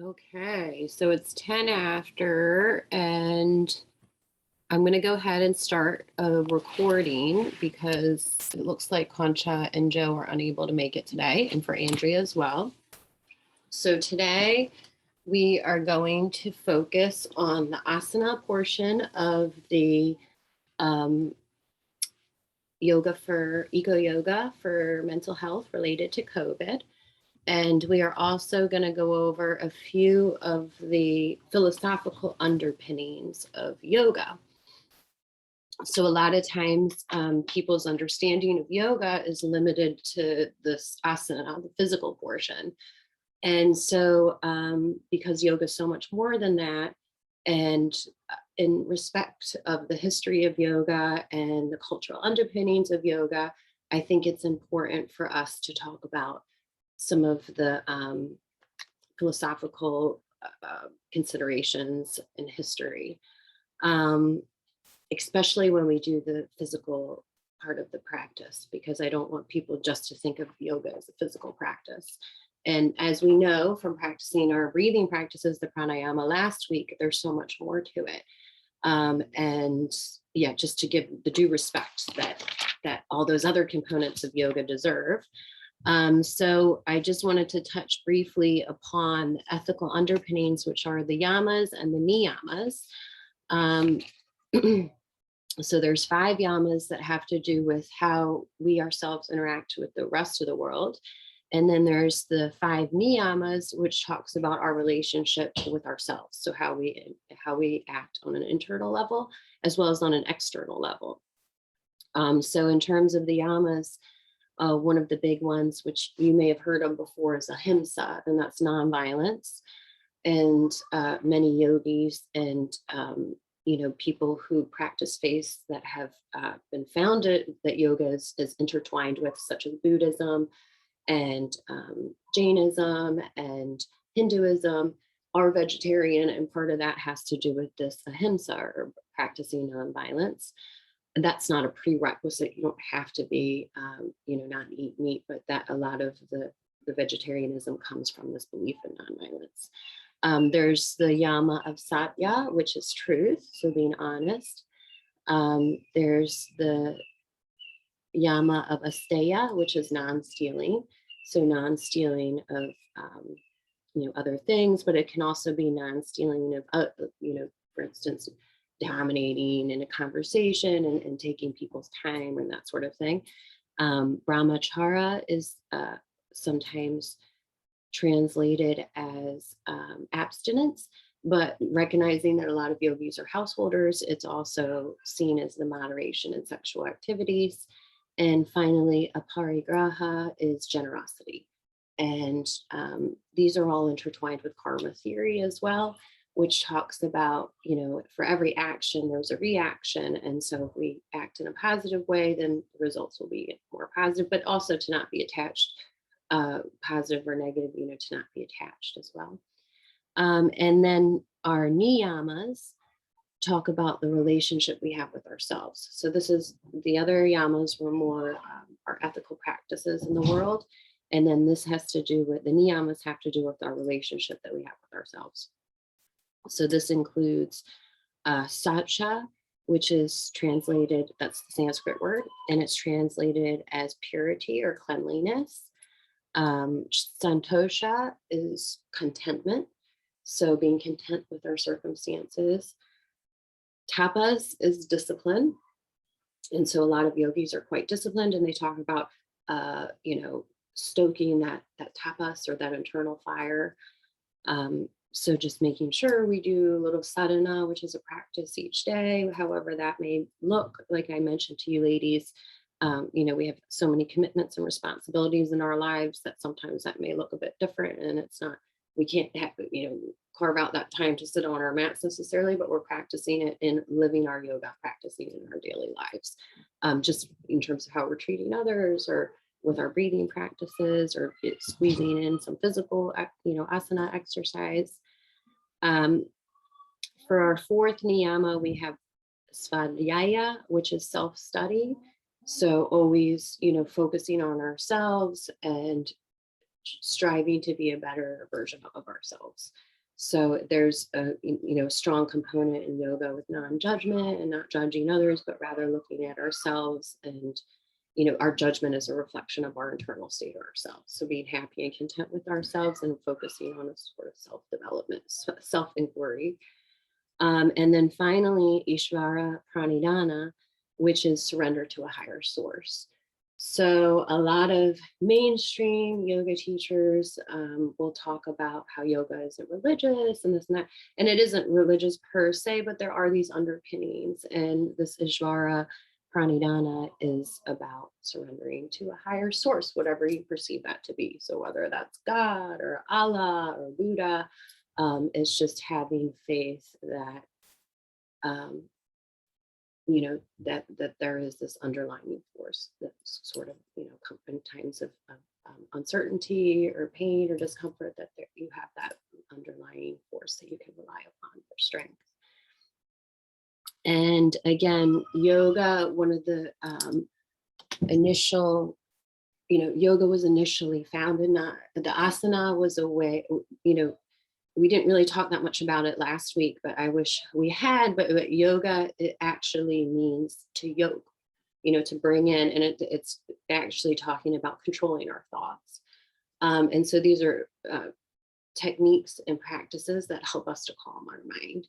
Okay, so it's 10 after, and I'm going to go ahead and start a recording because it looks like Concha and Joe are unable to make it today, and for Andrea as well. So today we are going to focus on the asana portion of the um, yoga for eco yoga for mental health related to COVID. And we are also going to go over a few of the philosophical underpinnings of yoga. So a lot of times people's understanding of yoga is limited to this asana, the physical portion. And so because yoga is so much more than that, and in respect of the history of yoga and the cultural underpinnings of yoga, I think it's important for us to talk about some of the philosophical considerations in history, um, especially when we do the physical part of the practice, because I don't want people just to think of yoga as a physical practice. And as we know from practicing our breathing practices, the pranayama last week, there's so much more to it. And yeah, just to give the due respect that all those other components of yoga deserve. So I just wanted to touch briefly upon the ethical underpinnings, which are the yamas and the niyamas. So there's 5 yamas that have to do with how we ourselves interact with the rest of the world. And then there's the 5 niyamas, which talks about our relationship with ourselves. So how we act on an internal level, as well as on an external level. So in terms of the yamas, one of the big ones, which you may have heard of before, is ahimsa, and that's nonviolence. And many yogis and people who practice faiths that have been founded that yoga is intertwined with, such as Buddhism and Jainism and Hinduism, are vegetarian, and part of that has to do with this ahimsa, or practicing nonviolence. And that's not a prerequisite. You don't have to be, not eat meat, but that a lot of the vegetarianism comes from this belief in nonviolence. There's the yama of satya, which is truth, so being honest. There's the yama of asteya, which is non-stealing, so non-stealing of other things, but it can also be non-stealing of for instance, dominating in a conversation and taking people's time and that sort of thing. Brahmacharya is sometimes translated as abstinence, but recognizing that a lot of yogis are householders, it's also seen as the moderation in sexual activities. And finally, aparigraha is generosity. And these are all intertwined with karma theory as well, which talks about, for every action, there's a reaction. And so if we act in a positive way, then the results will be more positive, but also to not be attached, positive or negative, to not be attached as well. And then our niyamas talk about the relationship we have with ourselves. So this is the other yamas were more our ethical practices in the world. And then this has to do with the niyamas have to do with our relationship that we have with ourselves. So this includes satcha, which is translated, that's the Sanskrit word, and it's translated as purity or cleanliness. Santosha is contentment, so being content with our circumstances. Tapas is discipline, and so a lot of yogis are quite disciplined, and they talk about stoking that tapas, or that internal fire. So just making sure we do a little sadhana, which is a practice each day, however that may look. Like I mentioned to you ladies, we have so many commitments and responsibilities in our lives that sometimes that may look a bit different, and it's not, we can't have, carve out that time to sit on our mats necessarily, but we're practicing it in living our yoga, practicing in our daily lives, just in terms of how we're treating others, or with our breathing practices, or squeezing in some physical, asana exercise. For our 4th niyama, we have svadhyaya, which is self-study. So always, focusing on ourselves and striving to be a better version of ourselves. So there's a strong component in yoga with non-judgment and not judging others, but rather looking at ourselves, and our judgment is a reflection of our internal state of ourselves. So being happy and content with ourselves and focusing on a sort of self-development, self-inquiry. And then finally, Ishvara Pranidhana, which is surrender to a higher source. So a lot of mainstream yoga teachers will talk about how yoga isn't religious and this and that. And it isn't religious per se, but there are these underpinnings. And this Ishvara Pranidhana is about surrendering to a higher source, whatever you perceive that to be. So whether that's God or Allah or Buddha, it's just having faith that that there is this underlying force that's sort of, in times of uncertainty or pain or discomfort, that you have that underlying force that you can rely upon for strength. And again, yoga, one of the initial, yoga was initially founded, not the asana was a way, we didn't really talk that much about it last week, but I wish we had, but yoga, it actually means to yoke, to bring in, and it's actually talking about controlling our thoughts. And so these are techniques and practices that help us to calm our mind.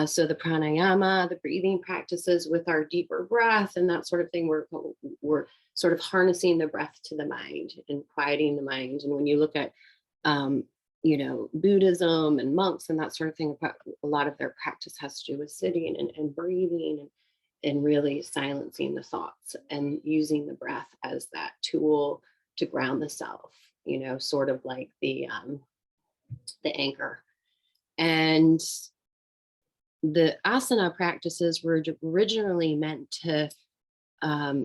So the pranayama, the breathing practices with our deeper breath and that sort of thing, we're sort of harnessing the breath to the mind and quieting the mind. And when you look at Buddhism and monks and that sort of thing, a lot of their practice has to do with sitting and breathing and really silencing the thoughts and using the breath as that tool to ground the self, sort of like the anchor. And the asana practices were originally meant to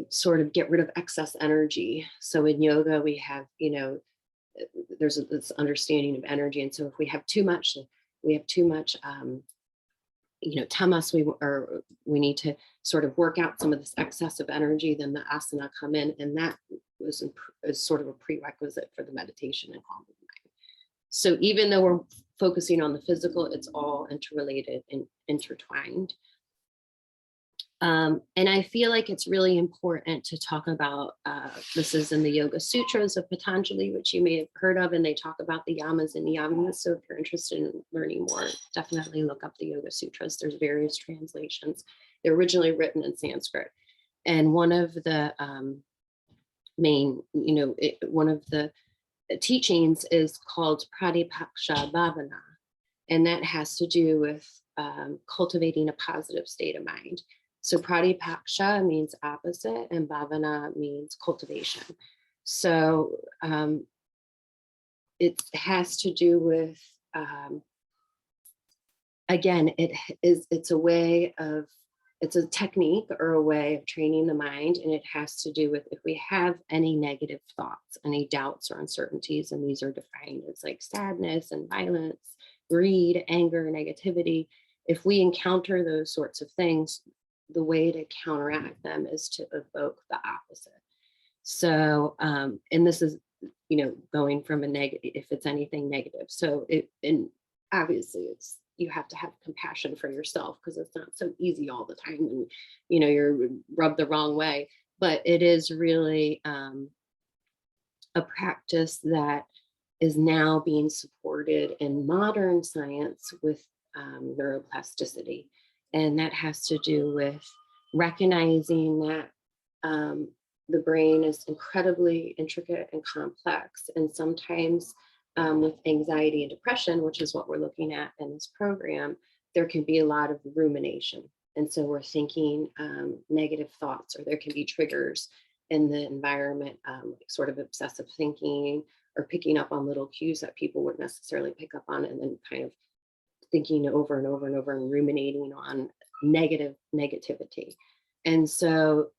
sort of get rid of excess energy. So in yoga, we have, there's this understanding of energy. And so if we have too much tamas, we need to sort of work out some of this excessive energy, then the asana come in, and that is sort of a prerequisite for the meditation and calming the mind. So even though we're focusing on the physical, it's all interrelated and intertwined. And I feel like it's really important to talk about, this is in the Yoga Sutras of Patanjali, which you may have heard of, and they talk about the yamas and niyamas. So if you're interested in learning more, definitely look up the Yoga Sutras. There's various translations. They're originally written in Sanskrit. And one of the one of the teachings is called Pratipaksha Bhavana. And that has to do with cultivating a positive state of mind. So pratipaksha means opposite and bhavana means cultivation. So it has to do with, again, it's a technique or a way of training the mind. And it has to do with if we have any negative thoughts, any doubts or uncertainties, and these are defined as like sadness and violence, greed, anger, negativity. If we encounter those sorts of things, the way to counteract them is to evoke the opposite. So, and this is, going from a negative, if it's anything negative. So and obviously you have to have compassion for yourself, because it's not so easy all the time and, you're rubbed the wrong way, but it is really a practice that is now being supported in modern science with neuroplasticity. And that has to do with recognizing that the brain is incredibly intricate and complex. And sometimes with anxiety and depression, which is what we're looking at in this program, there can be a lot of rumination. And so we're thinking negative thoughts, or there can be triggers in the environment, like sort of obsessive thinking, or picking up on little cues that people wouldn't necessarily pick up on, and then kind of thinking over and over and over and ruminating on negativity. And so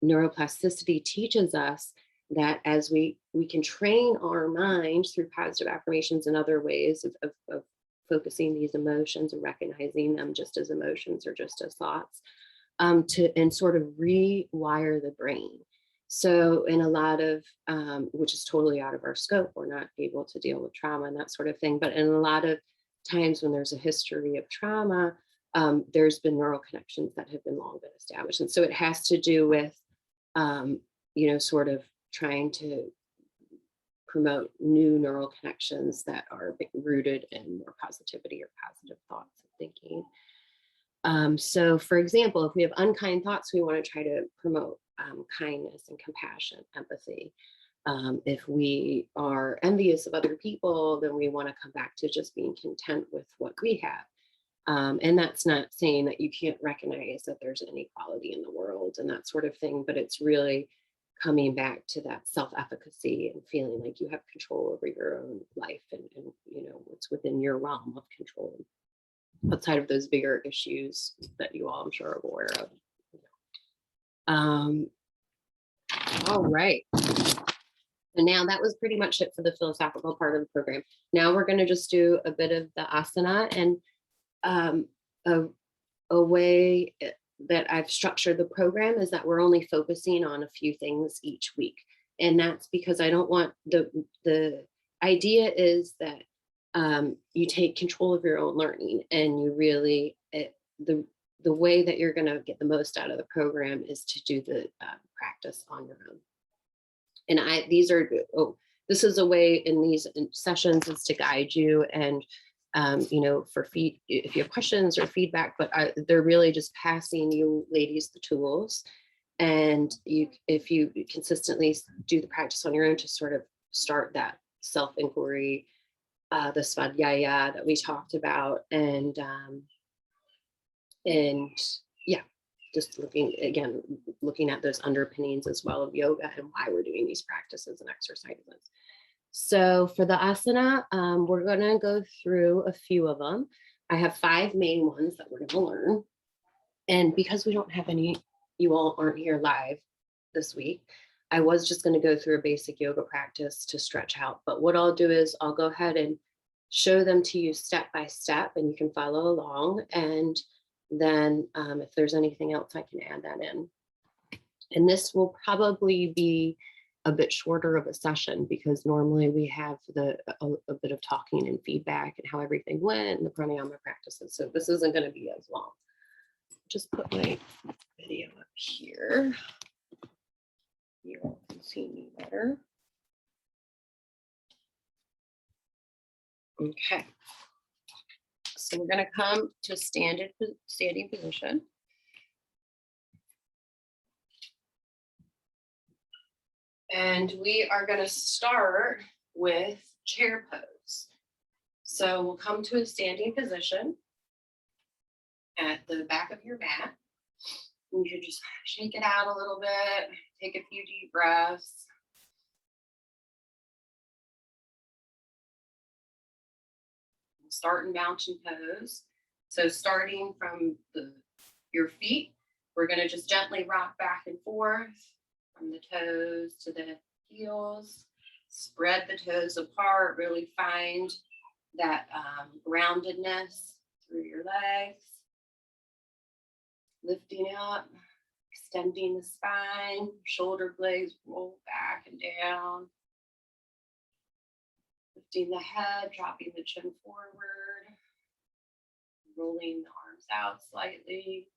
neuroplasticity teaches us that as we can train our mind through positive affirmations and other ways of focusing these emotions and recognizing them just as emotions or just as thoughts, and sort of rewire the brain. So in a lot of, which is totally out of our scope, we're not able to deal with trauma and that sort of thing. But in a lot of times when there's a history of trauma, there's been neural connections that have been long been established. And so it has to do with, um, sort of trying to promote new neural connections that are rooted in more positivity or positive thoughts and thinking. So, for example, if we have unkind thoughts, we want to try to promote kindness and compassion, empathy. If we are envious of other people, then we want to come back to just being content with what we have. And that's not saying that you can't recognize that there's inequality in the world and that sort of thing, but it's really coming back to that self-efficacy and feeling like you have control over your own life and what's within your realm of control outside of those bigger issues that you all, I'm sure, are aware of. Um, all right. So now that was pretty much it for the philosophical part of the program. Now we're going to just do a bit of the asana, and a way that I've structured the program is that we're only focusing on a few things each week. And that's because I don't want the idea is that you take control of your own learning and you really, the way that you're going to get the most out of the program is to do the practice on your own. And this is a way in these sessions is to guide you and for if you have questions or feedback, but they're really just passing you ladies the tools. And if you consistently do the practice on your own to sort of start that self-inquiry, the svadhyaya that we talked about, and yeah, just looking at those underpinnings as well of yoga and why we're doing these practices and exercises. So for the asana, we're going to go through a few of them. I have 5 main ones that we're going to learn. And because we don't have any, you all aren't here live this week, I was just going to go through a basic yoga practice to stretch out. But what I'll do is I'll go ahead and show them to you step by step, and you can follow along. And then if there's anything else, I can add that in. And this will probably be a bit shorter of a session because normally we have a bit of talking and feedback and how everything went and the pranayama practices. So this isn't going to be as long. Just put my video up here. You all can see me better. Okay. So we're going to come to a standing position. And we are going to start with chair pose. So we'll come to a standing position at the back of your mat. And you can just shake it out a little bit, take a few deep breaths. We'll start in mountain pose. So starting from your feet, we're going to just gently rock back and forth from the toes to the heels. Spread the toes apart, really find that groundedness through your legs. Lifting up, extending the spine, shoulder blades roll back and down. Lifting the head, dropping the chin forward. Rolling the arms out slightly.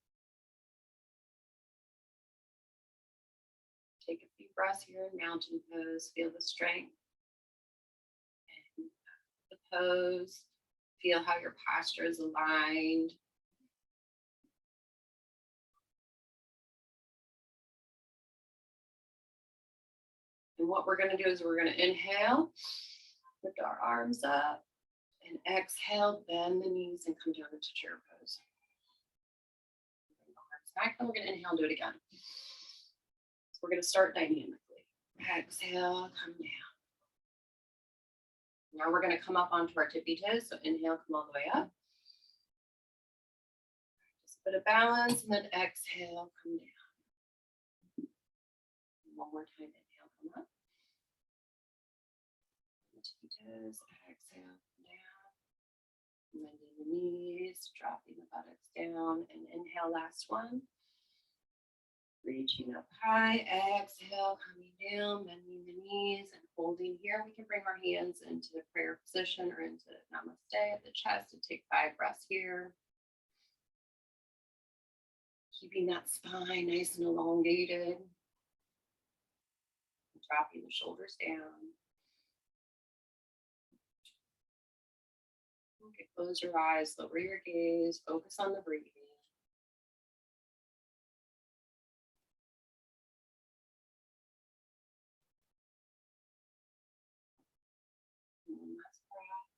Take a few breaths here in mountain pose. Feel the strength and the pose. Feel how your posture is aligned. And what we're going to do is we're going to inhale, lift our arms up, and exhale, bend the knees and come down into chair pose. Bring the arms back, and we're going to inhale and do it again. So we're going to start dynamically. Exhale, come down. Now we're going to come up onto our tippy toes. So inhale, come all the way up. Just a bit of balance, and then exhale, come down. One more time, inhale, come up. Tippy toes, exhale, come down. Bending the knees, dropping the buttocks down, and inhale, last one. Reaching up high, exhale, coming down, bending the knees and holding here. We can bring our hands into the prayer position or into namaste at the chest and take 5 breaths here. Keeping that spine nice and elongated. Dropping the shoulders down. Okay, close your eyes, lower your gaze, focus on the breathing. One last breath.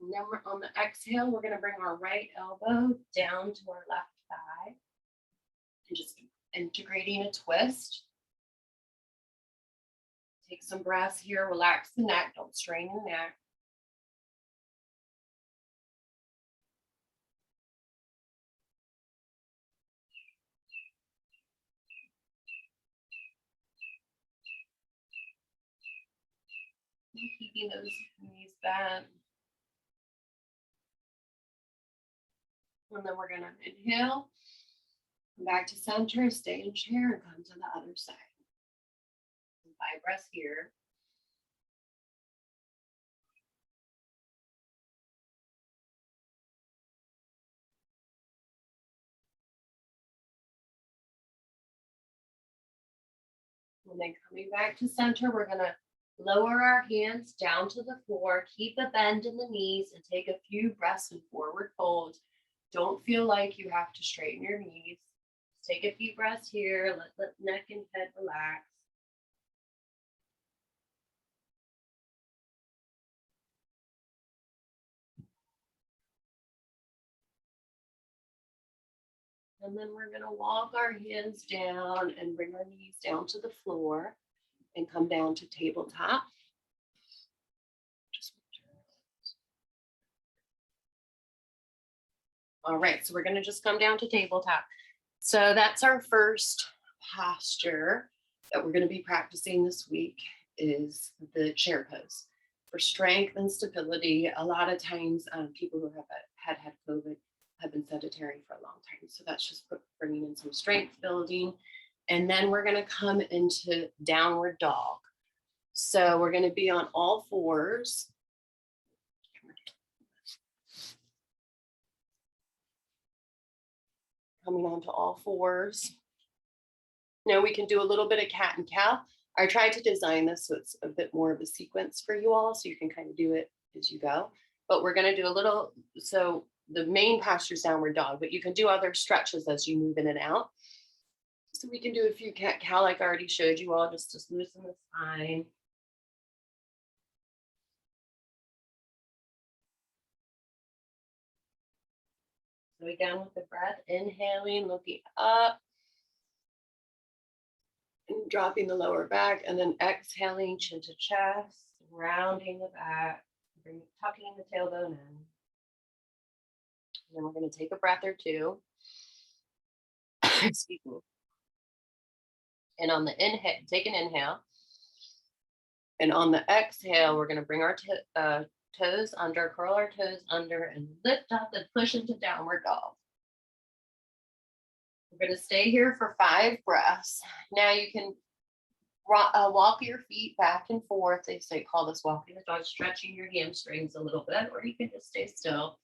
And then we're on the exhale, we're going to bring our right elbow down to our left thigh and just integrating a twist. Take some breaths here, relax the neck, don't strain the neck. And keeping those knees bent. And then we're going to inhale, come back to center, stay in chair, and come to the other side. 5 breaths here. And then coming back to center, we're going to lower our hands down to the floor, keep a bend in the knees, and take a few breaths in forward fold. Don't feel like you have to straighten your knees. Just take a few breaths here, let the neck and head relax. And then we're going to walk our hands down and bring our knees down to the floor and come down to tabletop. All right, so we're going to just come down to tabletop. So that's our first posture that we're going to be practicing this week is the chair pose. For strength and stability, a lot of times people who have had COVID have been sedentary for a long time. So that's just bringing in some strength building. And then we're going to come into downward dog. So we're going to be on all fours. Coming onto all fours. Now we can do a little bit of cat and cow. I tried to design this so it's a bit more of a sequence for you all, so you can kind of do it as you go. But we're going to do a little, so the main posture is downward dog, but you can do other stretches as you move in and out. So we can do a few cat cow like I already showed you all, just to loosen the spine. So again with the breath, inhaling, looking up, and dropping the lower back, and then exhaling, chin to chest, rounding the back, tucking the tailbone in. And then we're going to take a breath or two. Excuse me. And on the inhale, take an inhale. And on the exhale, we're going to bring our toes under, curl our toes under, and lift up and push into downward dog. We're going to stay here for 5 breaths. Now you can walk your feet back and forth. They say call this walking the dog, stretching your hamstrings a little bit, or you can just stay still.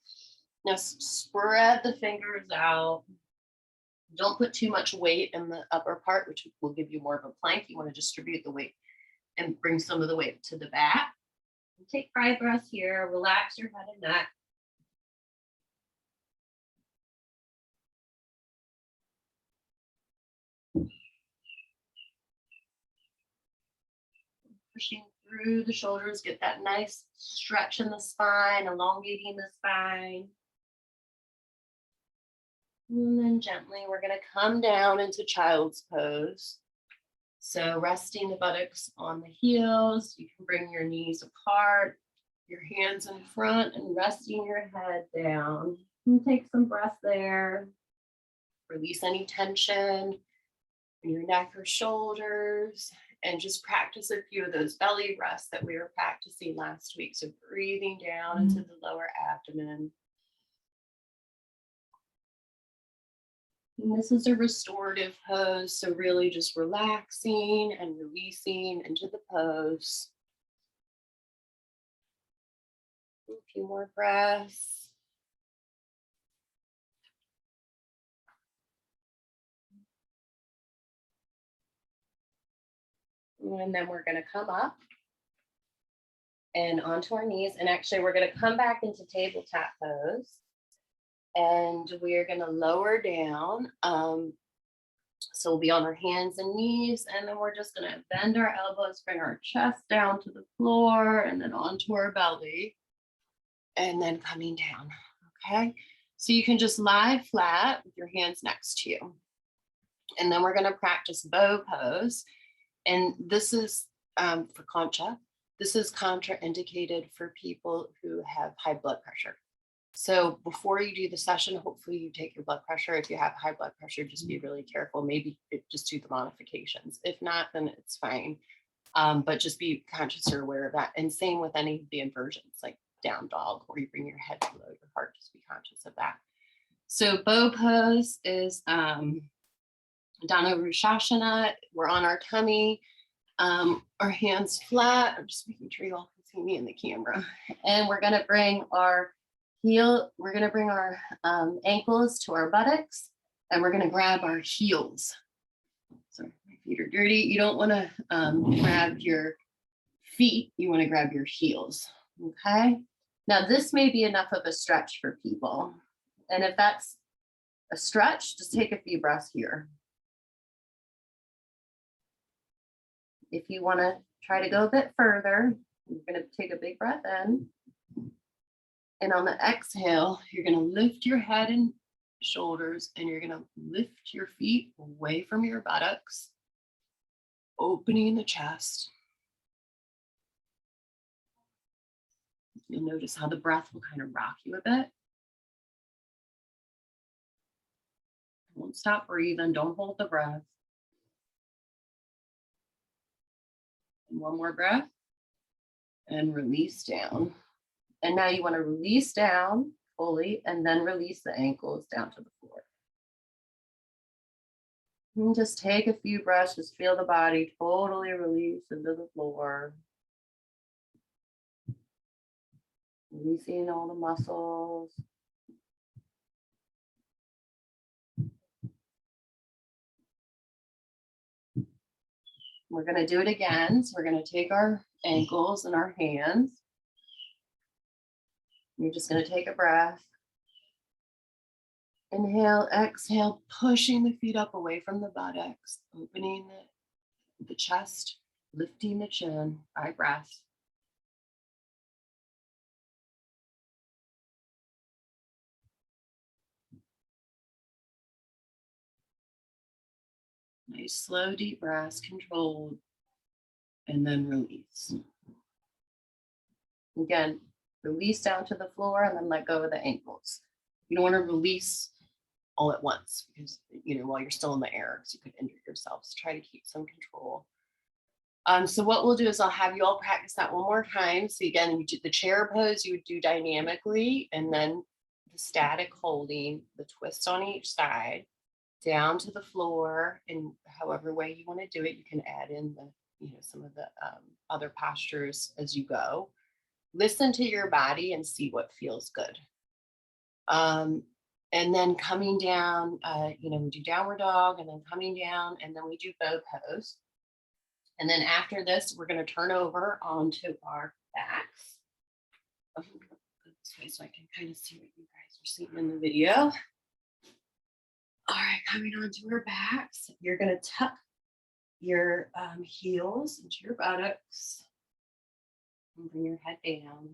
Now spread the fingers out. Don't put too much weight in the upper part, which will give you more of a plank. You want to distribute the weight and bring some of the weight to the back. And take 5 breaths here. Relax your head and neck. Pushing through the shoulders, get that nice stretch in the spine, elongating the spine. And then gently, we're going to come down into child's pose. So resting the buttocks on the heels, you can bring your knees apart, your hands in front, and resting your head down. And take some breath there. Release any tension in your neck or shoulders, and just practice a few of those belly rests that we were practicing last week. So breathing down into the lower abdomen. And this is a restorative pose. So really just relaxing and releasing into the pose. A few more breaths. And then we're going to come up and onto our knees. And actually, we're going to come back into tabletop pose. And we're going to lower down. So we'll be on our hands and knees. And then we're just going to bend our elbows, bring our chest down to the floor, and then onto our belly. And then coming down. Okay. So you can just lie flat with your hands next to you. And then we're going to practice bow pose. And this is for concha. This is contraindicated for people who have high blood pressure. So before you do the session, hopefully you take your blood pressure. If you have high blood pressure, just be really careful. Maybe just do the modifications. If not, then it's fine. But just be conscious or aware of that. And same with any of the inversions, like down dog, or you bring your head below your heart. Just be conscious of that. So bow pose is Dana Rushashana. We're on our tummy, our hands flat. I'm just making sure you all can see me in the camera. And we're going to bring our ankles to our buttocks, and we're going to grab our heels. Sorry, my feet are dirty. You don't want to grab your feet. You want to grab your heels. Okay. Now this may be enough of a stretch for people. And if that's a stretch, just take a few breaths here. If you want to try to go a bit further, you're going to take a big breath in. And on the exhale, you're going to lift your head and shoulders, and you're going to lift your feet away from your buttocks, opening the chest. You'll notice how the breath will kind of rock you a bit. Don't stop breathing. Don't hold the breath. And one more breath. And release down. And now you want to release down fully and then release the ankles down to the floor. And just take a few breaths. Just feel the body totally release into the floor. Releasing all the muscles. We're going to do it again. So we're going to take our ankles in our hands. You're just going to take a breath. Inhale, exhale, pushing the feet up away from the buttocks, opening the chest, lifting the chin by breath. Nice, slow, deep breaths, controlled, and then release. Again, release down to the floor and then let go of the ankles. You don't want to release all at once because, while you're still in the air, because you could injure yourself. So try to keep some control. So what we'll do is I'll have you all practice that one more time. So again, you do the chair pose, you would do dynamically, and then the static holding, the twist on each side, down to the floor, and however way you want to do it, you can add in some of the other postures as you go. Listen to your body and see what feels good. And then coming down, we do downward dog, and then coming down, and then we do bow pose. And then after this, we're going to turn over onto our backs. This way so I can kind of see what you guys are seeing in the video. All right, coming onto our backs, you're going to tuck your heels into your buttocks and bring your head down.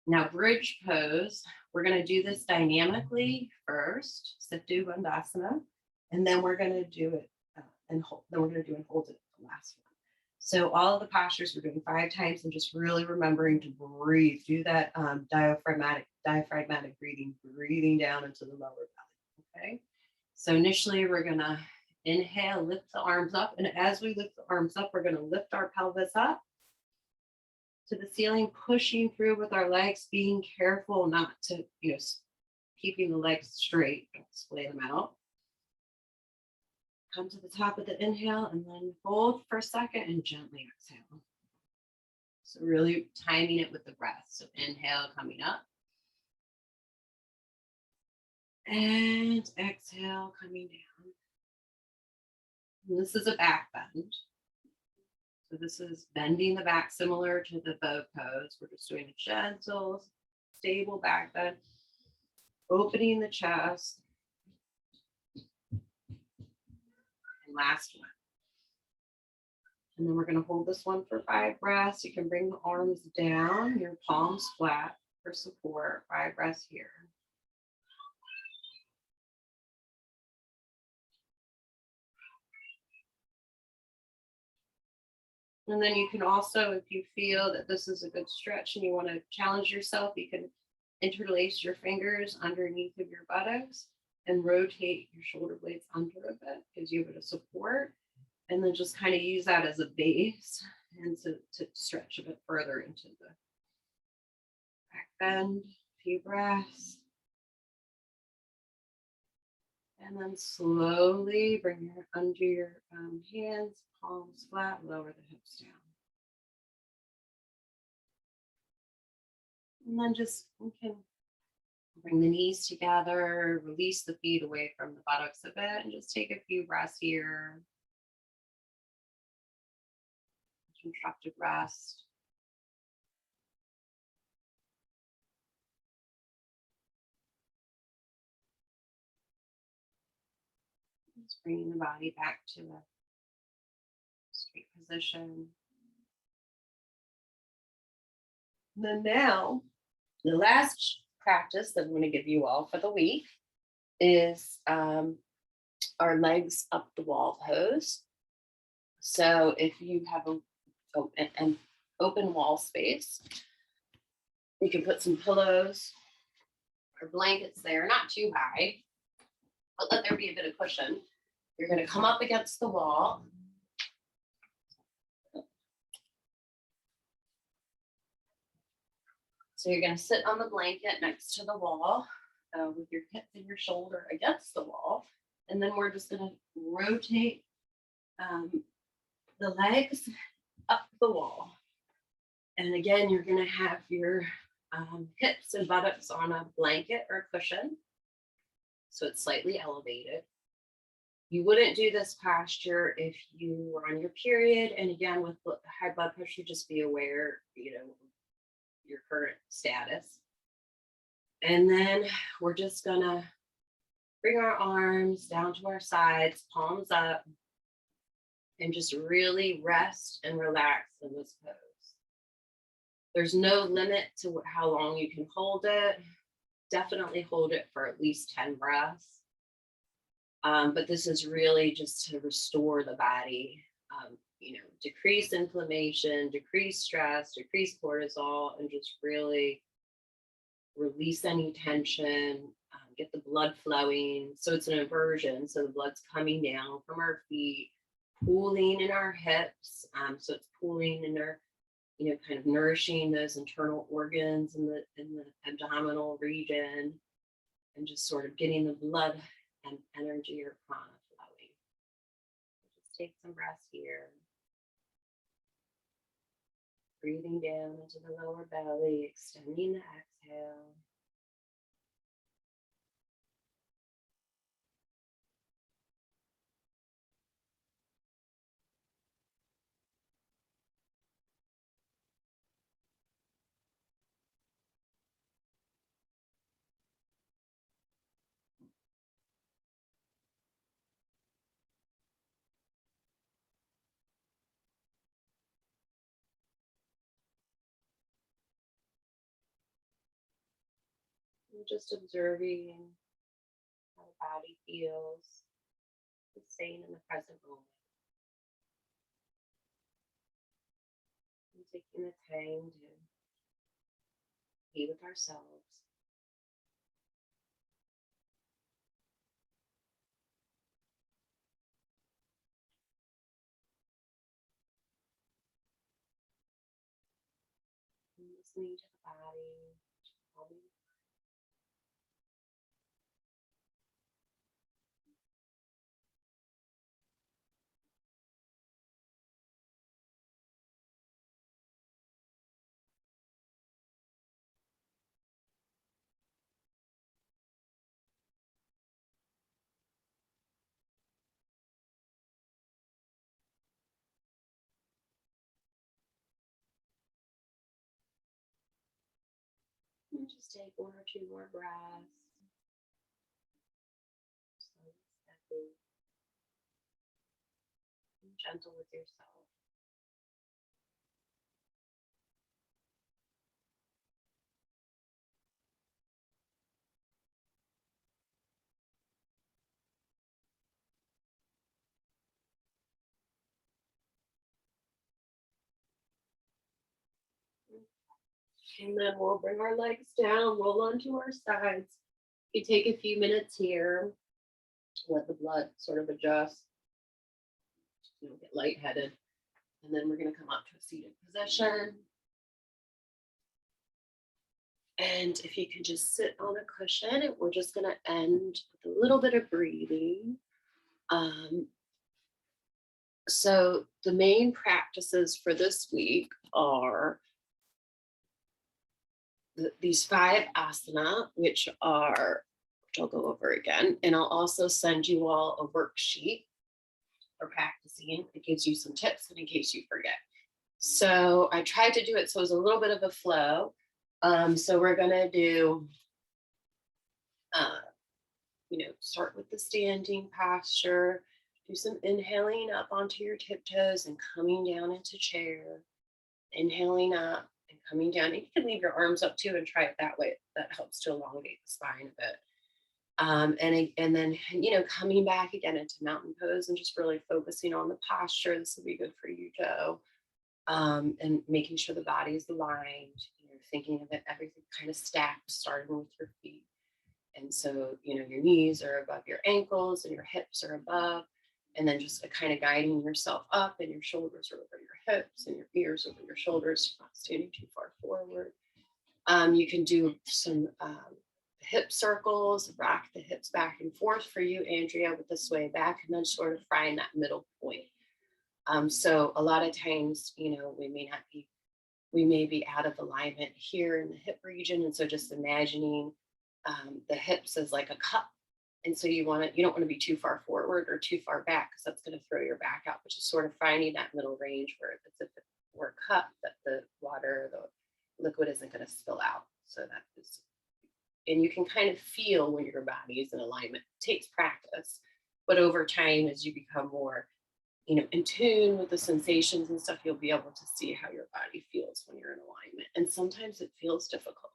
Now, bridge pose, we're going to do this dynamically first, Sittu Bandhasana, and then we're going to do it and hold. Then we're going to do and hold it the last one. So all of the postures we're doing 5 times, and just really remembering to breathe. Do that diaphragmatic breathing, breathing down into the lower belly. Okay. So initially, we're going to inhale, lift the arms up, and as we lift the arms up, we're going to lift our pelvis up to the ceiling, pushing through with our legs, being careful not to, keeping the legs straight. Don't splay them out. Come to the top of the inhale and then hold for a second and gently exhale. So really timing it with the breath. So inhale coming up. And exhale coming down. And this is a back bend. So this is bending the back similar to the bow pose. We're just doing a gentle, stable back bend. Opening the chest. And last one. And then we're going to hold this one for 5 breaths. You can bring the arms down, your palms flat for support. 5 breaths here. And then you can also, if you feel that this is a good stretch and you want to challenge yourself, you can interlace your fingers underneath of your buttocks and rotate your shoulder blades under a bit, gives you a bit of support. And then just kind of use that as a base and to stretch a bit further into the back bend. A few breaths. And then slowly bring your under your hands, palms flat, lower the hips down. And then just we can bring the knees together, release the feet away from the buttocks a bit, and just take a few breaths here. Constructed rest. Just bringing the body back to a straight position. And then now, the last practice that I'm going to give you all for the week is our legs up the wall pose. So if you have an open wall space, you can put some pillows or blankets there, not too high, but let there be a bit of cushion. You're going to come up against the wall. So you're going to sit on the blanket next to the wall with your hip and your shoulder against the wall. And then we're just going to rotate the legs up the wall. And again, you're going to have your hips and buttocks on a blanket or cushion. So it's slightly elevated. You wouldn't do this posture if you were on your period. And again, with high blood pressure, just be aware, your current status. And then we're just gonna bring our arms down to our sides, palms up, and just really rest and relax in this pose. There's no limit to how long you can hold it. Definitely hold it for at least 10 breaths. But this is really just to restore the body, decrease inflammation, decrease stress, decrease cortisol, and just really release any tension, get the blood flowing. So it's an inversion. So the blood's coming down from our feet, pooling in our hips. So it's pooling in our, kind of nourishing those internal organs in the abdominal region, and just sort of getting the blood and energy or prana flowing. Just take some breaths here. Breathing down into the lower belly, extending the exhale. And just observing how the body feels, just staying in the present moment. And taking the time to be with ourselves. And listening to the body, calming. just take 1 or 2 more breaths. Slow, steady, and gentle with yourself. And then we'll bring our legs down, roll onto our sides. You take a few minutes here, let the blood sort of adjust, get lightheaded. And then we're going to come up to a seated position. And if you can just sit on a cushion, we're just going to end with a little bit of breathing. So the main practices for this week are these 5 asana, which I'll go over again. And I'll also send you all a worksheet for practicing. It gives you some tips in case you forget. So I tried to do it so it was a little bit of a flow. So we're gonna do, start with the standing posture, do some inhaling up onto your tiptoes and coming down into chair, inhaling up and coming down. And you can leave your arms up too and try it that way. That helps to elongate the spine a bit. And then, coming back again into mountain pose and just really focusing on the posture. This will be good for you, Joe. And making sure the body is aligned, thinking of it, everything kind of stacked, starting with your feet. And so, your knees are above your ankles and your hips are above. And then just kind of guiding yourself up, and your shoulders are over your hips and your ears over your shoulders, not standing too far forward. You can do some hip circles, rock the hips back and forth for you, Andrea, with the sway back, and then sort of find that middle point. So a lot of times, we may be out of alignment here in the hip region. And so just imagining the hips as like a cup. And so you don't want to be too far forward or too far back, because that's going to throw your back out, which is sort of finding that middle range where if it were a cup, that the water, the liquid isn't going to spill out. So that is, and you can kind of feel when your body is in alignment. It takes practice, but over time, as you become more in tune with the sensations and stuff, you'll be able to see how your body feels when you're in alignment. And sometimes it feels difficult.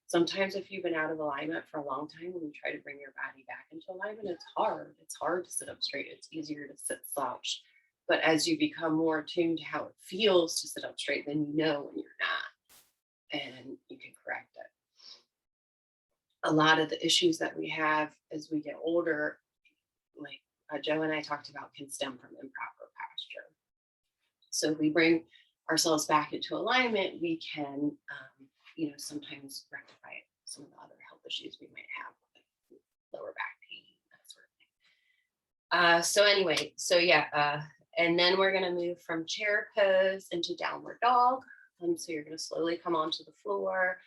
Sometimes if you've been out of alignment for a long time, when you try to bring your body back into alignment, it's hard. It's hard to sit up straight. It's easier to sit slouched. But as you become more attuned to how it feels to sit up straight, then you know when you're not, and you can correct it. A lot of the issues that we have as we get older, like Joe and I talked about, can stem from improper posture. So if we bring ourselves back into alignment, we can, sometimes rectify some of the other health issues we might have, like lower back pain, that sort of thing. And then we're going to move from chair pose into downward dog. So you're going to slowly come onto the floor,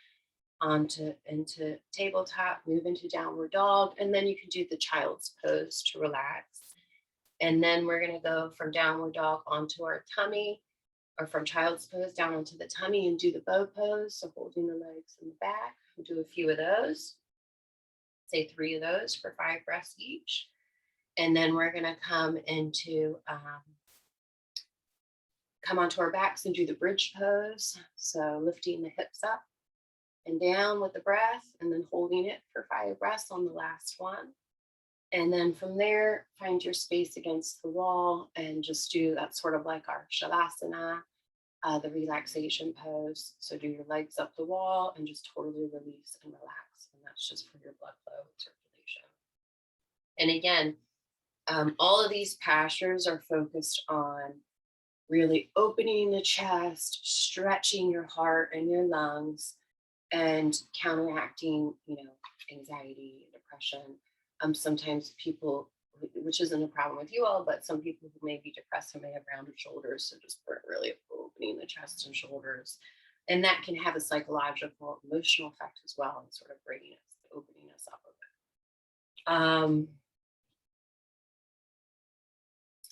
into tabletop, move into downward dog, and then you can do the child's pose to relax. And then we're going to go from downward dog onto our tummy, or from child's pose down onto the tummy, and do the bow pose, so holding the legs in the back. We'll do a few of those, say 3 of those for 5 breaths each. And then we're going to come onto our backs and do the bridge pose, so lifting the hips up and down with the breath, and then holding it for 5 breaths on the last one. And then from there, find your space against the wall and just do that, sort of like our shavasana, the relaxation pose. So do your legs up the wall and just totally release and relax. And that's just for your blood flow and circulation. And again, all of these postures are focused on really opening the chest, stretching your heart and your lungs, and counteracting, anxiety, depression. Sometimes people, which isn't a problem with you all, but some people who may be depressed and may have rounded shoulders, so just really opening the chest and shoulders. And that can have a psychological, emotional effect as well, and sort of opening us up a bit.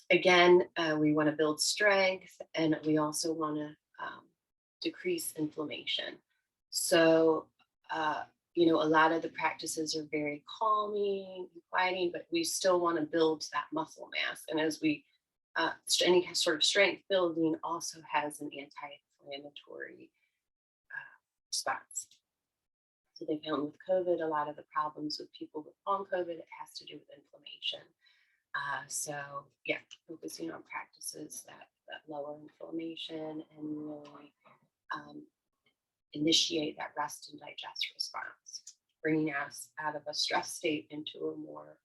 Again, we want to build strength, and we also want to decrease inflammation. So uh, a lot of the practices are very calming and quieting, but we still want to build that muscle mass. And as we, any sort of strength building also has an anti-inflammatory response. So they found with COVID, a lot of the problems with people with long COVID, it has to do with inflammation. So yeah, focusing on practices that lower inflammation and really um, initiate that rest and digest response, bringing us out of a stress state into a more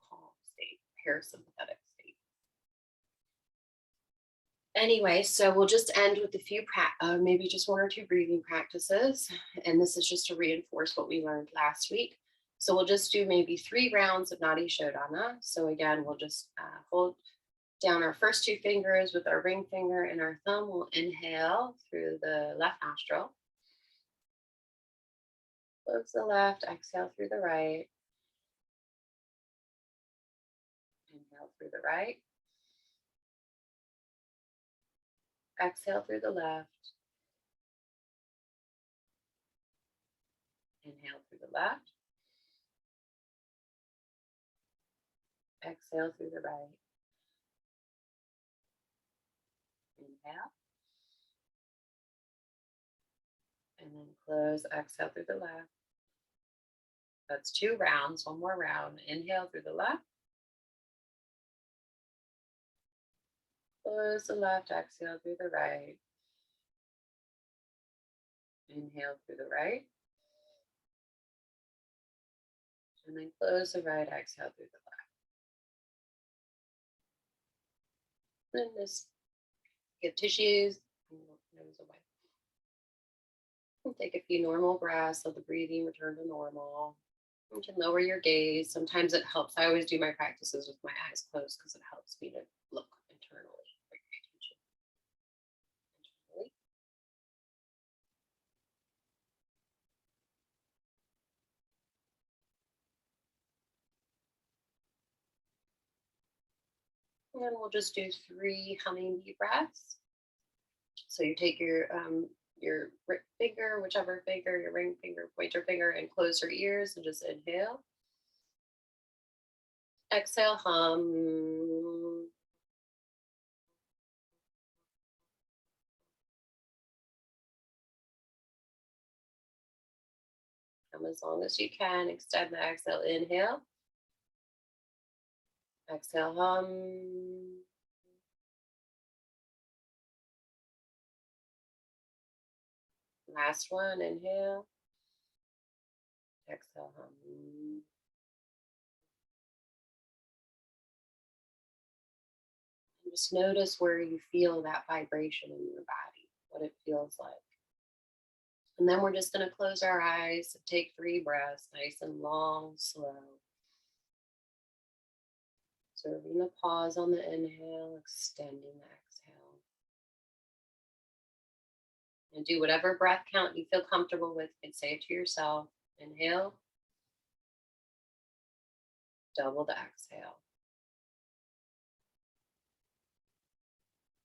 calm state, parasympathetic state. Anyway, so we'll just end with a few, maybe just one or two breathing practices. And this is just to reinforce what we learned last week. So we'll just do maybe 3 rounds of Nadi Shodhana. So again, we'll just hold down our first 2 fingers with our ring finger and our thumb. We'll inhale through the left nostril. Close the left, exhale through the right. Inhale through the right. Exhale through the left. Inhale through the left. Exhale through the right. Inhale. And then close, exhale through the left. That's 2 rounds, one more round. Inhale through the left. Close the left, exhale through the right. Inhale through the right. And then close the right, exhale through the left. Then just get tissues, nose away. And take a few normal breaths, let the breathing return to normal. You can lower your gaze. Sometimes it helps. I always do my practices with my eyes closed because it helps me to look internally. Bring my attention internally. And then we'll just do 3 humming deep breaths. So you take your finger, whichever finger, your ring finger, pointer finger, and close your ears and just inhale. Exhale, hum. Come as long as you can. Extend the exhale, inhale. Exhale, hum. Last one, inhale. Exhale, hum. And just notice where you feel that vibration in your body, what it feels like. And then we're just going to close our eyes, take 3 breaths, nice and long, slow. Observing the pause on the inhale, extending the exhale. And do whatever breath count you feel comfortable with. You can say it to yourself. Inhale, double the exhale.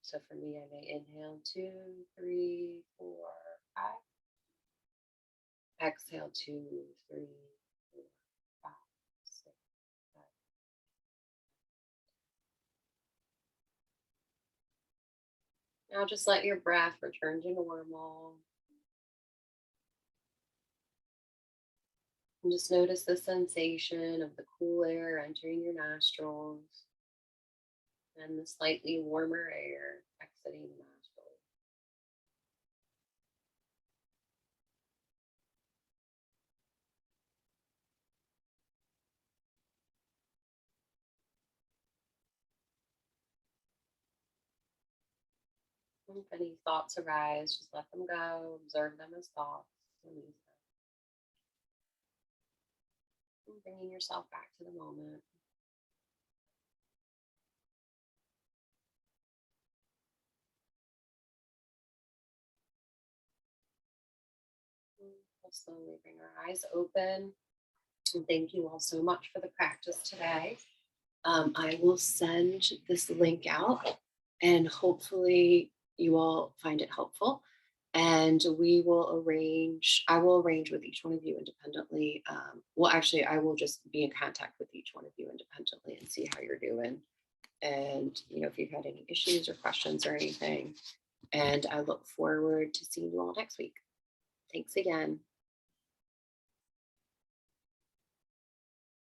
So for me, I may inhale 2, 3, 4, 5. Exhale 2, 3, 4, 5, 6, 7. Now just let your breath return to normal. And just notice the sensation of the cool air entering your nostrils and the slightly warmer air exiting the nostrils. If any thoughts arise, just let them go, observe them as thoughts, release them. And bringing yourself back to the moment. We'll slowly bring our eyes open. And thank you all so much for the practice today. I will send this link out and hopefully you all find it helpful. And and I will arrange with each one of you independently. Well, actually, I will just be in contact with each one of you independently and see how you're doing. And, if you've had any issues or questions or anything. And I look forward to seeing you all next week. Thanks again.